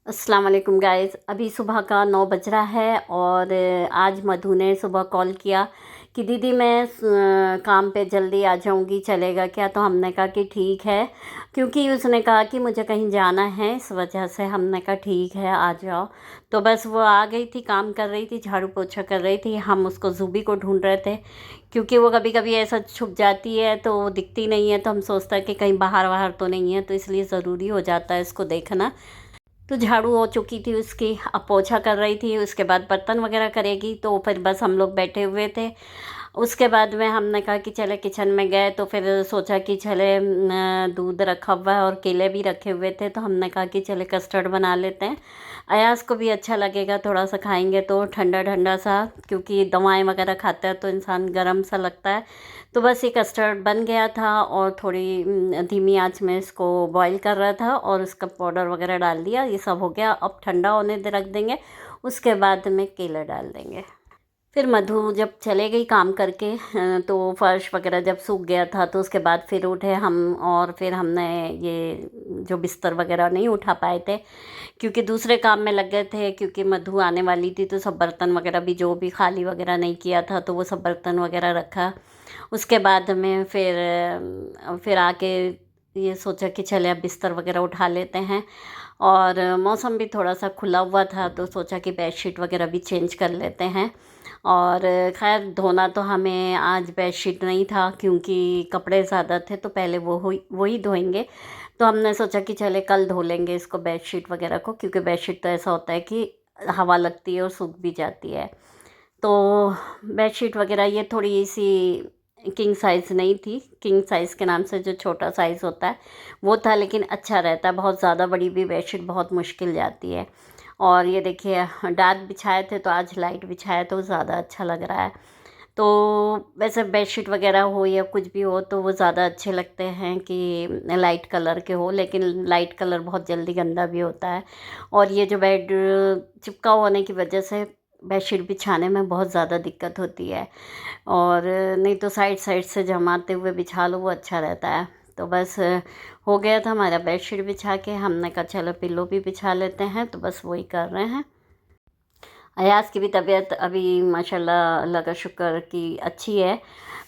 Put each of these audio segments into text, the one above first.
अस्सलाम वालेकुम गाइस। अभी सुबह का 9 बज रहा है और आज मधु ने सुबह कॉल किया कि दीदी मैं काम पे जल्दी आ जाऊंगी, चलेगा क्या? तो हमने कहा कि ठीक है, क्योंकि उसने कहा कि मुझे कहीं जाना है, इस वजह से हमने कहा ठीक है आ जाओ। तो बस वो आ गई थी, काम कर रही थी, झाड़ू पोछा कर रही थी। हम उसको ज़ूबी को ढूंढ रहे थे क्योंकि वो कभी कभी ऐसा छुप जाती है तो वो दिखती नहीं है, तो हम सोचते हैं कि कहीं बाहर बाहर तो नहीं है, तो इसलिए ज़रूरी हो जाता है इसको देखना। तो झाड़ू हो चुकी थी उसकी, अब पोछा कर रही थी, उसके बाद बर्तन वगैरह करेगी। तो फिर बस हम लोग बैठे हुए थे। उसके बाद में हमने कहा कि चले किचन में गए, तो फिर सोचा कि चले दूध रखा हुआ है और केले भी रखे हुए थे, तो हमने कहा कि चले कस्टर्ड बना लेते हैं। अयाज को भी अच्छा लगेगा, थोड़ा सा खाएंगे तो ठंडा ठंडा सा, क्योंकि दवाएं वगैरह खाता है तो इंसान गर्म सा लगता है। तो बस ये कस्टर्ड बन गया था और थोड़ी धीमी आंच में इसको बॉईल कर रहा था और उसका पाउडर वगैरह डाल दिया। ये सब हो गया, अब ठंडा होने दे रख देंगे, उसके बाद में केला डाल देंगे। फिर मधु जब चले गई काम करके तो फर्श वगैरह जब सूख गया था, तो उसके बाद फिर उठे हम और फिर हमने ये जो बिस्तर वगैरह नहीं उठा पाए थे क्योंकि दूसरे काम में लग गए थे, क्योंकि मधु आने वाली थी। तो सब बर्तन वगैरह भी जो भी खाली वगैरह नहीं किया था तो वो सब बर्तन वगैरह रखा। उसके बाद में फिर आके ये सोचा कि चले अब बिस्तर वगैरह उठा लेते हैं। और मौसम भी थोड़ा सा खुला हुआ था, तो सोचा कि बेडशीट वगैरह भी चेंज कर लेते हैं। और खैर धोना तो हमें आज बेडशीट नहीं था, क्योंकि कपड़े ज़्यादा थे तो पहले वही धोएंगे। तो हमने सोचा कि चले कल धो लेंगे इसको, बेडशीट वगैरह को, क्योंकि बेडशीट तो ऐसा होता है कि हवा लगती है और सूख भी जाती है। तो बेडशीट वगैरह ये थोड़ी सी किंग साइज़ नहीं थी, किंग साइज़ के नाम से जो छोटा साइज़ होता है वो था, लेकिन अच्छा रहता है। बहुत ज़्यादा बड़ी भी बेडशीट बहुत मुश्किल जाती है। और ये देखिए डार्क बिछाए थे तो आज लाइट बिछाया तो ज़्यादा अच्छा लग रहा है। तो वैसे बेडशीट वगैरह हो या कुछ भी हो तो वो ज़्यादा अच्छे लगते हैं कि लाइट कलर के हो, लेकिन लाइट कलर बहुत जल्दी गंदा भी होता है। और ये जो बेड चिपका होने की वजह से बेडशीट बिछाने में बहुत ज़्यादा दिक्कत होती है। और नहीं तो साइड साइड से जमाते हुए बिछा लो, वो अच्छा रहता है। तो बस हो गया था हमारा बेडशीट बिछा के, हमने कहा चलो पिल्लो भी बिछा लेते हैं, तो बस वही कर रहे हैं। अयाज़ की भी तबीयत अभी माशाल्लाह अल्लाह का शुक्र कि अच्छी है।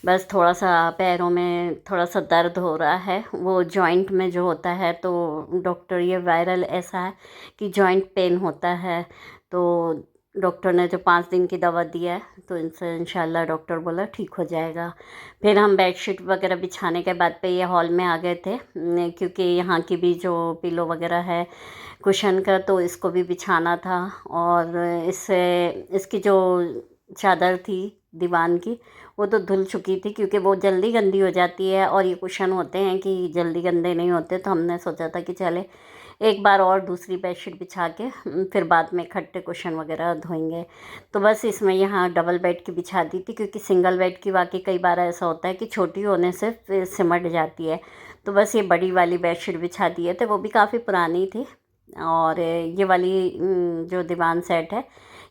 बस थोड़ा सा पैरों में थोड़ा सा दर्द हो रहा है, वो जॉइंट में जो होता है। तो डॉक्टर ये वायरल ऐसा है कि जॉइंट पेन होता है। तो डॉक्टर ने जो 5 दिन की दवा दिया है, तो इनसे इंशाल्लाह डॉक्टर बोला ठीक हो जाएगा। फिर हम बेडशीट वगैरह बिछाने के बाद पे ये हॉल में आ गए थे, क्योंकि यहाँ की भी जो पिलो वगैरह है कुशन का, तो इसको भी बिछाना था। और इससे इसकी जो चादर थी दीवान की, वो तो धुल चुकी थी, क्योंकि वो जल्दी गंदी हो जाती है और ये कुशन होते हैं कि जल्दी गंदे नहीं होते। तो हमने सोचा था कि चले एक बार और दूसरी बेडशीट बिछा के फिर बाद में इकट्ठे कुशन वगैरह धोएंगे। तो बस इसमें यहाँ डबल बेड की बिछा दी थी, क्योंकि सिंगल बेड की वाकई कई बार ऐसा होता है कि छोटी होने से फिर सिमट जाती है। तो बस ये बड़ी वाली बेडशीट बिछा दिए थे, वो भी काफ़ी पुरानी थी। और ये वाली जो दीवान सेट है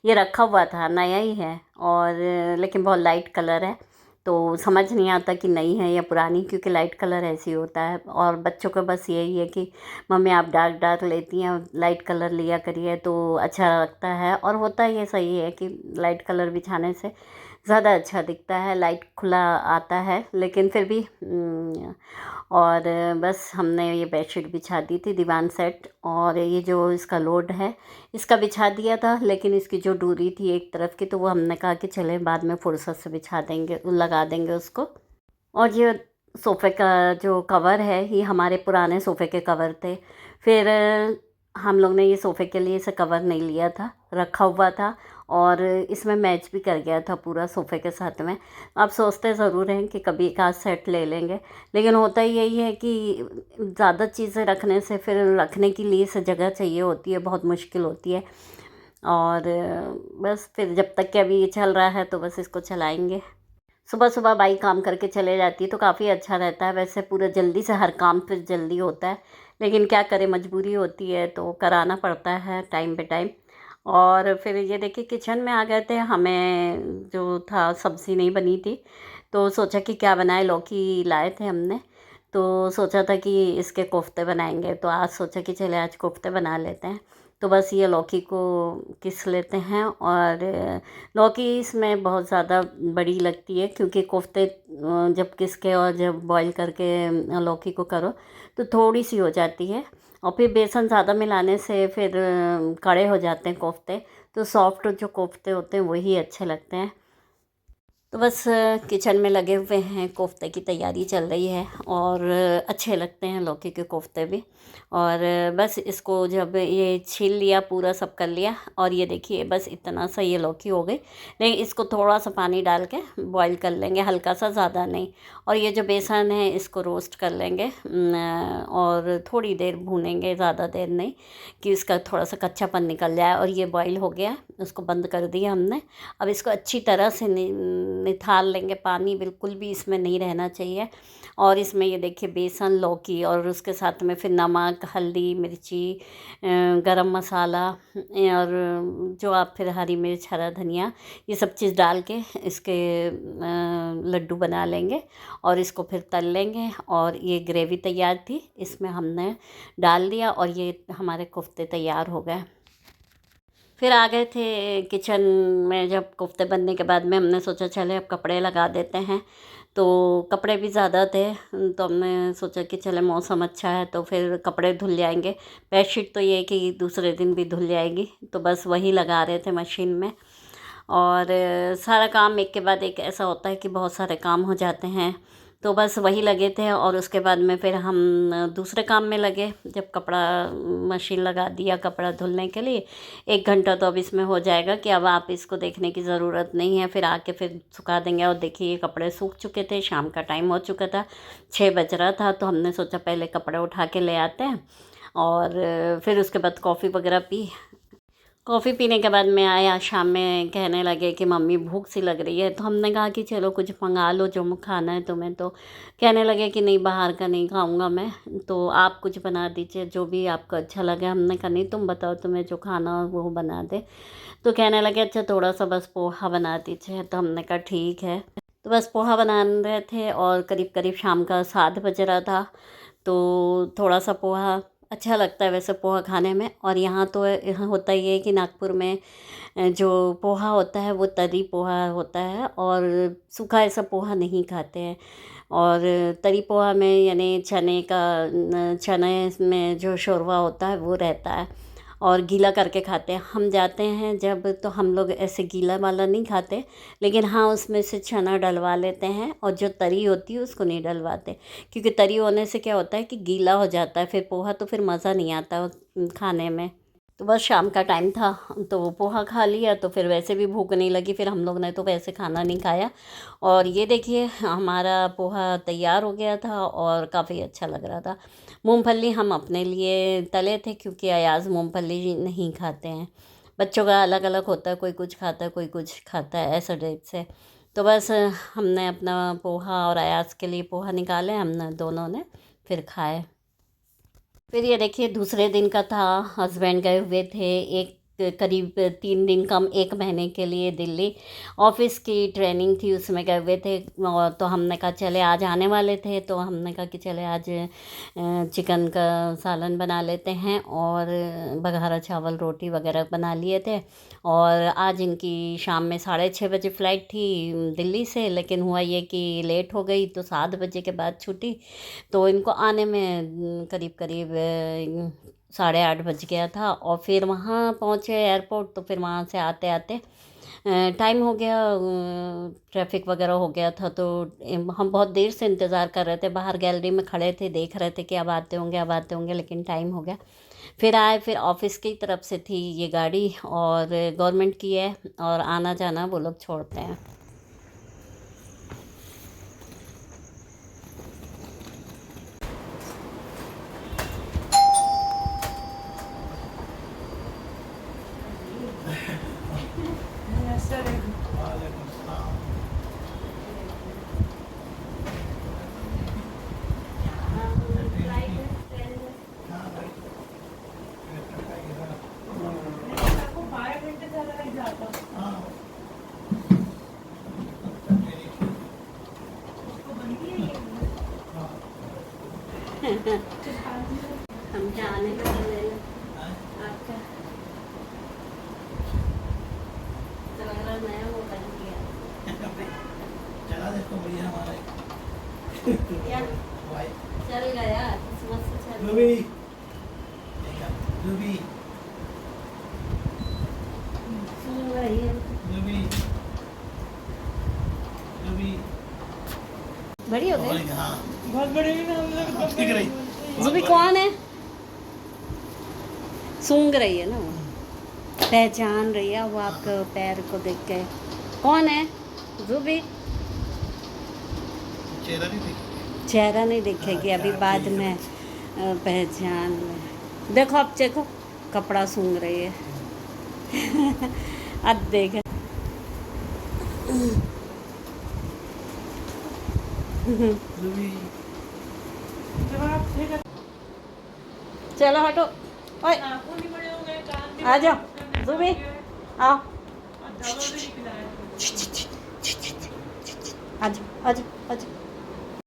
ये रखा हुआ था, नया ही है, और लेकिन बहुत लाइट कलर है, तो समझ नहीं आता कि नई है या पुरानी, क्योंकि लाइट कलर ऐसे ही होता है। और बच्चों का बस यही है कि मम्मी आप डार्क डार्क लेती हैं, लाइट कलर लिया करिए तो अच्छा लगता है। और होता ये सही है कि लाइट कलर बिछाने से ज़्यादा अच्छा दिखता है, लाइट खुला आता है, लेकिन फिर भी और बस हमने ये बेडशीट बिछा दी थी दीवान सेट। और ये जो इसका लोड है इसका बिछा दिया था, लेकिन इसकी जो डोरी थी एक तरफ की, तो वो हमने कहा कि चले बाद में फुर्सत से बिछा देंगे, लगा देंगे उसको। और ये सोफ़े का जो कवर है ये हमारे पुराने सोफ़े के कवर थे। फिर हम लोग ने ये सोफ़े के लिए इसे कवर नहीं लिया था, रखा हुआ था, और इसमें मैच भी कर गया था पूरा सोफ़े के साथ में। आप सोचते ज़रूर हैं कि कभी एक आध सेट ले लेंगे, लेकिन होता ही यही है कि ज़्यादा चीज़ें रखने से फिर रखने के लिए से जगह चाहिए होती है, बहुत मुश्किल होती है। और बस फिर जब तक कि अभी ये चल रहा है तो बस इसको चलाएंगे। सुबह सुबह बाई काम करके चले जाती है तो काफ़ी अच्छा रहता है। वैसे पूरा जल्दी से हर काम फिर जल्दी होता है, लेकिन क्या करें, मजबूरी होती है तो कराना पड़ता है टाइम पे टाइम। और फिर ये देखिए किचन में आ गए थे, हमें जो था सब्ज़ी नहीं बनी थी, तो सोचा कि क्या बनाए, लौकी लाए थे हमने, तो सोचा था कि इसके कोफ्ते बनाएंगे। तो आज सोचा कि चले आज कोफ्ते बना लेते हैं। तो बस ये लौकी को घिस लेते हैं। और लौकी इसमें बहुत ज़्यादा बड़ी लगती है, क्योंकि कोफ्ते जब घिस के और जब बॉईल करके लौकी को करो तो थोड़ी सी हो जाती है। और फिर बेसन ज़्यादा मिलाने से फिर कड़े हो जाते हैं कोफ्ते। तो सॉफ्ट जो कोफ्ते होते हैं वही अच्छे लगते हैं। तो बस किचन में लगे हुए हैं, कोफ्ते की तैयारी चल रही है और अच्छे लगते हैं लौकी के कोफ्ते भी। और बस इसको जब ये छील लिया, पूरा सब कर लिया, और ये देखिए बस इतना सा ये लौकी हो गई। लेकिन इसको थोड़ा सा पानी डाल के बॉईल कर लेंगे, हल्का सा, ज़्यादा नहीं। और ये जो बेसन है इसको रोस्ट कर लेंगे और थोड़ी देर भूनेंगे, ज़्यादा देर नहीं, कि इसका थोड़ा सा कच्चापन निकल जाए। और ये बॉईल हो गया, उसको बंद कर दिया हमने। अब इसको अच्छी तरह से निथाल लेंगे, पानी बिल्कुल भी इसमें नहीं रहना चाहिए। और इसमें ये देखिए बेसन, लौकी, और उसके साथ में फिर नमक, हल्दी, मिर्ची, गरम मसाला, और जो आप फिर हरी मिर्च, हरा धनिया, ये सब चीज़ डाल के इसके लड्डू बना लेंगे और इसको फिर तल लेंगे। और ये ग्रेवी तैयार थी, इसमें हमने डाल दिया और ये हमारे कोफ्ते तैयार हो गए। फिर आ गए थे किचन में। जब कोफ्ते बनने के बाद में हमने सोचा चले अब कपड़े लगा देते हैं। तो कपड़े भी ज़्यादा थे, तो हमने सोचा कि चले मौसम अच्छा है तो फिर कपड़े धुल जाएंगे। बेडशीट तो ये है कि दूसरे दिन भी धुल जाएगी, तो बस वही लगा रहे थे मशीन में। और सारा काम एक के बाद एक ऐसा होता है कि बहुत सारे काम हो जाते हैं, तो बस वही लगे थे। और उसके बाद में फिर हम दूसरे काम में लगे। जब कपड़ा मशीन लगा दिया कपड़ा धुलने के लिए, 1 घंटा तो अब इसमें हो जाएगा कि अब आप इसको देखने की ज़रूरत नहीं है, फिर आके फिर सुखा देंगे। और देखिए ये कपड़े सूख चुके थे, शाम का टाइम हो चुका था, 6 बज रहा था। तो हमने सोचा पहले कपड़े उठा के ले आते हैं और फिर उसके बाद कॉफ़ी वगैरह पी। कॉफ़ी पीने के बाद में आया, शाम में कहने लगे कि मम्मी भूख सी लग रही है। तो हमने कहा कि चलो कुछ मंगा लो जो खाना है तुम्हें। तो कहने लगे कि नहीं, बाहर का नहीं खाऊंगा मैं, तो आप कुछ बना दीजिए जो भी आपको अच्छा लगे। हमने कहा नहीं, तुम बताओ तुम्हें जो खाना हो वो बना दे। तो कहने लगे अच्छा थोड़ा सा बस पोहा बना दीजिए। तो हमने कहा ठीक है। तो बस पोहा बना रहे थे और करीब करीब शाम का 7 बज रहा था। तो थोड़ा सा पोहा अच्छा लगता है वैसे पोहा खाने में। और यहाँ तो यहाँ होता ही है कि नागपुर में जो पोहा होता है वो तरी पोहा होता है, और सूखा ऐसा पोहा नहीं खाते हैं। और तरी पोहा में यानी चने में जो शोरवा होता है वो रहता है, और गीला करके खाते हैं। हम जाते हैं जब तो हम लोग ऐसे गीला वाला नहीं खाते, लेकिन हाँ उसमें से चना डलवा लेते हैं, और जो तरी होती है उसको नहीं डलवाते, क्योंकि तरी होने से क्या होता है कि गीला हो जाता है फिर पोहा, तो फिर मज़ा नहीं आता खाने में। तो बस शाम का टाइम था तो वो पोहा खा लिया, तो फिर वैसे भी भूख नहीं लगी, फिर हम लोग ने तो वैसे खाना नहीं खाया। और ये देखिए हमारा पोहा तैयार हो गया था और काफ़ी अच्छा लग रहा था। मूंगफली हम अपने लिए तले थे, क्योंकि अयाज़ मूंगफली नहीं खाते हैं। बच्चों का अलग अलग होता है, कोई कुछ खाता है कोई कुछ खाता है, ऐसा टाइप से। तो बस हमने अपना पोहा और अयाज़ के लिए पोहा निकाले, हमने दोनों ने फिर खाए। फिर ये देखिए दूसरे दिन का था। हस्बैंड गए हुए थे एक करीब 3 दिन कम 1 महीने के लिए दिल्ली। ऑफिस की ट्रेनिंग थी, उसमें गए हुए थे। और तो हमने कहा चले आज आने वाले थे, तो हमने कहा कि चले आज चिकन का सालन बना लेते हैं, और बघारा चावल रोटी वगैरह बना लिए थे। और आज इनकी शाम में 6:30 बजे फ़्लाइट थी दिल्ली से, लेकिन हुआ ये कि लेट हो गई, तो 7 बजे के बाद छुट्टी। तो इनको आने में करीब करीब 8:30 बज गया था। और फिर वहाँ पहुँचे एयरपोर्ट, तो फिर वहाँ से आते आते टाइम हो गया, ट्रैफिक वगैरह हो गया था। तो हम बहुत देर से इंतज़ार कर रहे थे, बाहर गैलरी में खड़े थे, देख रहे थे कि अब आते होंगे अब आते होंगे, लेकिन टाइम हो गया। फिर आए, फिर ऑफिस की तरफ से थी ये गाड़ी, और गवर्नमेंट की है, और आना जाना वो लोग छोड़ते हैं। हम जाने का ले लो आपका। नया वो बन गया। चला देखो बढ़िया हमारा क्या भाई चल गया किस्मत से चल रूबी देखा रूबी सुन रही है रूबी रूबी बड़ी हो गई। हाँ बहुत बड़े भी ना हम लोग ठीक रही जुबी कौन है? सूंघ रही है ना वो, पहचान रही है वो आपके पैर को देख के। कौन है जुबी? चेहरा नहीं देखा चेहरा नहीं देखेगी अभी बाद में पहचान में। देखो अब देखो कपड़ा सूंघ रही है। अब देख रूबी जब आप थे कर चलो हटो ओए आंखों नहीं बड़े हो गए कान भी आ जाओ जुबी आओ और दवा भी नहीं पिलाया आजाओ आजाओ आजाओ